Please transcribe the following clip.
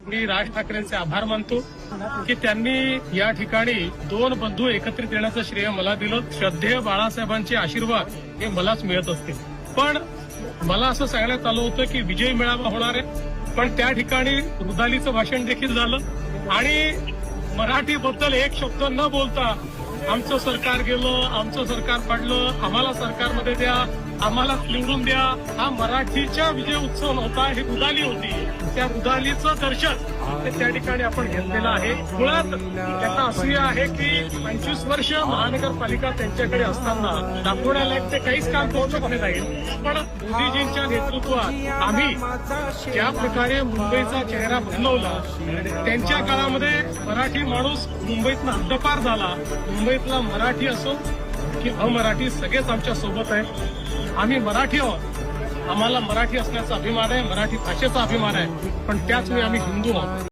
मी राज ठाकरेंचे आभार मानतो की त्यांनी या ठिकाणी दोन बंधू एकत्रित येण्याचं श्रेय मला दिलं. श्रद्धेय बाळासाहेबांचे आशीर्वाद हे मलाच मिळत असतील. पण मला असं सांगण्यात आलं होतं की विजय मेळावा होणार आहे, पण त्या ठिकाणी रुदालीचं भाषण देखील झालं आणि मराठीबद्दल एक शब्द न बोलता आमचं सरकार गेलं, आमचं सरकार पडलं, आम्हाला सरकारमध्ये द्या, आम्हाला निवडून द्या, हा मराठीचा विजय उत्सव नव्हता, ही रुदाली होती. त्या रुदालीचं दर्शन त्या ठिकाणी आपण घेतलेलं आहे. मुळात त्याचा असूया आहे की 25 वर्ष महानगरपालिका त्यांच्याकडे असताना दाखवण्यालायक ते काहीच काम करू शकले नाही. पण मोदीजींच्या नेतृत्वात आम्ही ज्या प्रकारे मुंबईचा चेहरा बदलवला, त्यांच्या काळामध्ये मराठी माणूस मुंबईतनं हद्दपार झाला. मुंबईतला मराठी असो की अमराठी सगळेच आमच्या सोबत आहेत. आम्ही मराठी आहोत, आम्हाला मराठी असण्याचा अभिमान आहे, मराठी भाषेचा अभिमान आहे, पण त्याच वेळी आम्ही हिंदू आहोत.